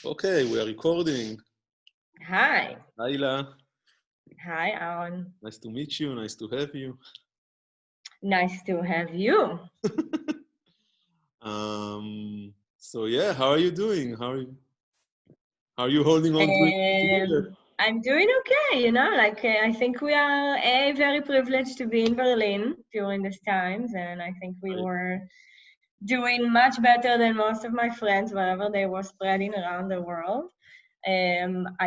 Okay, we are recording. Hi. Hi, Hila. Hi, Aaron. Nice to meet you. Nice to have you. Nice to have you. So yeah, how are you doing? How are you holding on to it together? I'm doing okay, I think we are very privileged to be in Berlin during these times, and I think we Right. were doing much better than most of my friends wherever they were spreading around the world.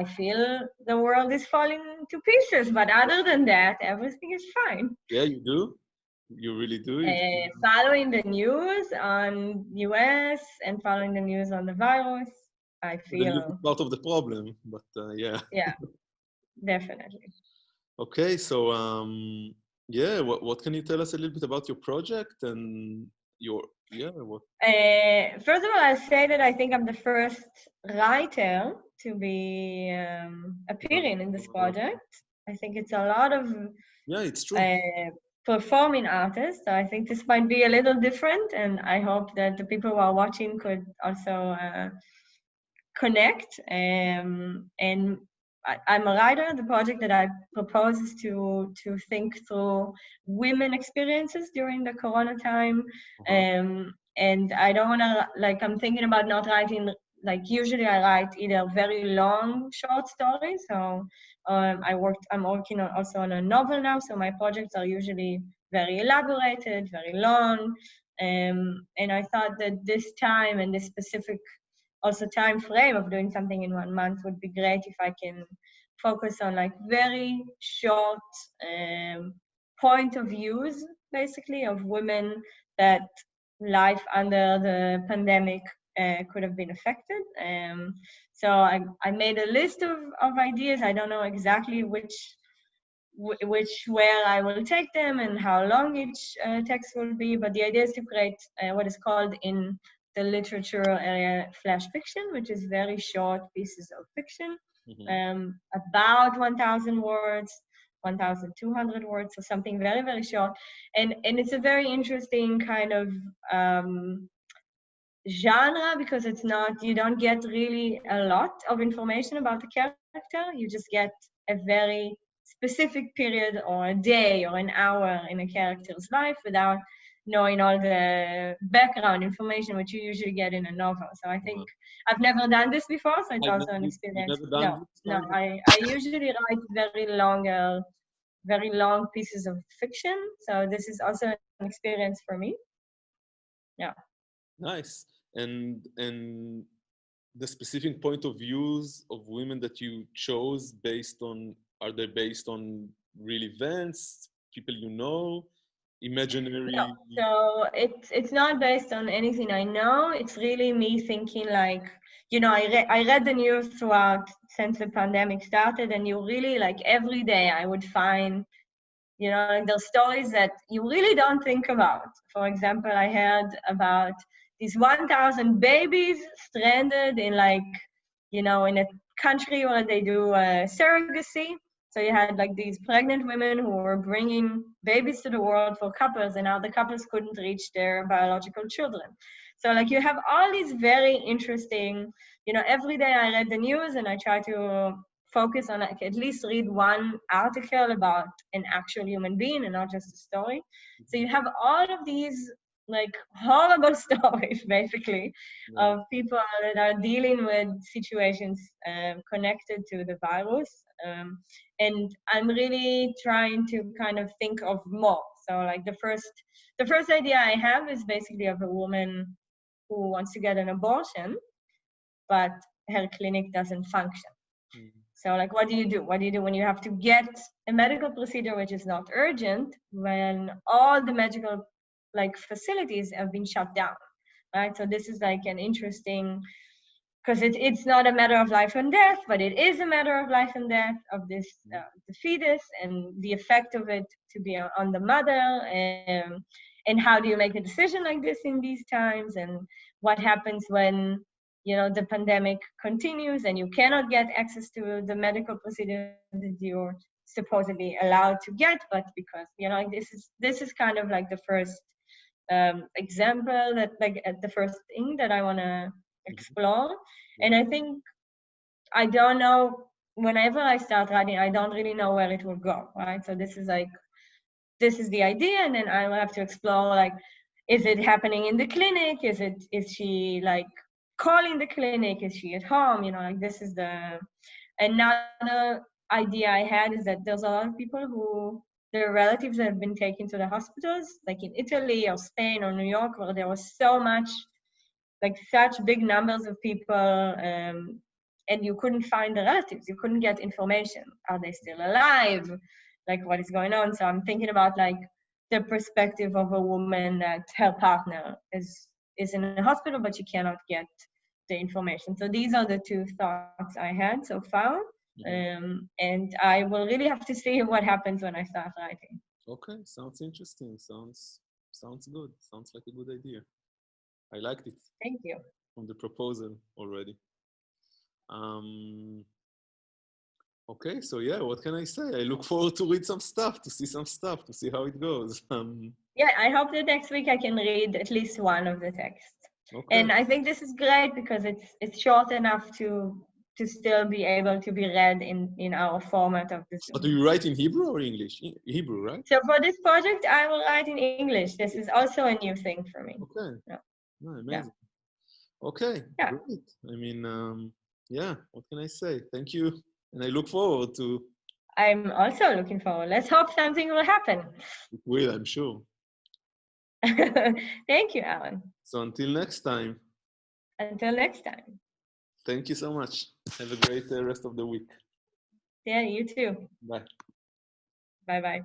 I feel the world is falling to pieces, but other than that, everything is fine. Yeah, you do. You really do. Following the news on US and following the news on the virus, I The news is feel, part of the problem, but yeah. yeah, definitely. Okay, so yeah, what can you tell us a little bit about your project and your what? First of all, I'll say that I think I'm the first writer to be appearing in this project. I think it's a lot of Yeah, it's true. uh, performing artists. So I think this might be a little different, and I hope that the people who are watching could also connect. And I'm a writer. The project that I propose is to think through women experiences during the Corona time. Uh-huh. And I don't want to, like, I'm thinking about not writing, like, usually I write either very long short stories. So I'm working on, also on a novel now. So my projects are usually very elaborated, very long. And I thought that this time and this specific also time frame of doing something in 1 month would be great if I can focus on like very short point of views, basically, of women that life under the pandemic could have been affected. So I made a list of ideas. I don't know exactly which where I will take them and how long each text will be, but the idea is to create what is called in the literature area flash fiction, which is very short pieces of fiction, about 1,000 words, 1,200 words, or something very, very short. And it's a very interesting kind of genre because it's not, you don't get really a lot of information about the character. You just get a very specific period or a day or an hour in a character's life without knowing all the background information which you usually get in a novel. So I think I've never done this before, so it's also an You've experience. never No, done this no, kind of. I usually write very long pieces of fiction. So this is also an experience for me. Yeah. Nice. And the specific point of views of women that you chose are they based on real events, people you know, No, imaginary? so it's not based on anything I know. It's really me thinking like, I read the news throughout since the pandemic started, and you really like every day I would find, like those stories that you really don't think about. For example, I heard about these 1,000 babies stranded in like, in a country where they do surrogacy. So you had like these pregnant women who were bringing babies to the world for couples, and now the couples couldn't reach their biological children. So like you have all these very interesting, every day I read the news and I try to focus on like at least read one article about an actual human being and not just a story. So you have all of these like horrible stories basically Yeah. of people that are dealing with situations connected to the virus. And I'm really trying to kind of think of more. So like the first idea I have is basically of a woman who wants to get an abortion, but her clinic doesn't function. Mhm. So like, what do you do? What do you do when you have to get a medical procedure which is not urgent when all the medical like facilities have been shut down, right? So this is like an interesting, because it's not a matter of life and death, but it is a matter of life and death of this the fetus and the effect of it to be on the mother, and how do you make a decision like this in these times, and what happens when the pandemic continues and you cannot get access to the medical procedure that you're supposedly allowed to get, but because like this is kind of like the first example that like the first thing that I want to explore. And I think I don't know, whenever I start writing, I don't really know where it will go, right? So this is the idea, and then I will have to explore, like, is it happening in the clinic? Is she like calling the clinic? Is she at home? Like this is another idea I had is that there's a lot of people who their relatives have been taken to the hospitals, like in Italy or Spain or New York, where there was such big numbers of people, and you couldn't find the relatives. You couldn't get information. Are they still alive? Like, what is going on? So I'm thinking about like the perspective of a woman that her partner is in a hospital, but she cannot get the information. So these are the two thoughts I had so far. And I will really have to see what happens when I start writing. Okay, sounds interesting. Sounds good. Sounds like a good idea. I liked it Thank you. from the proposal already. Um, okay, so yeah, what can I say? I look forward to read some stuff, to see some stuff, to see how it goes. Yeah, I hope that next week I can read at least one of the texts. Okay. And I think this is great because it's short enough to still be able to be read in our format of the Zoom. Do you write in Hebrew or English? Hebrew, right? So for this project, I will write in English. This is also a new thing for me. Okay. Yeah. No, amazing. Yeah. Okay, Yeah. great. I mean, yeah, what can I say? Thank you. And I look forward to... I'm also looking forward. Let's hope something will happen. It will, I'm sure. Thank you, Alan. So until next time. Until next time. Thank you so much. Have a great rest of the week. Yeah, you too. Bye. Bye-bye.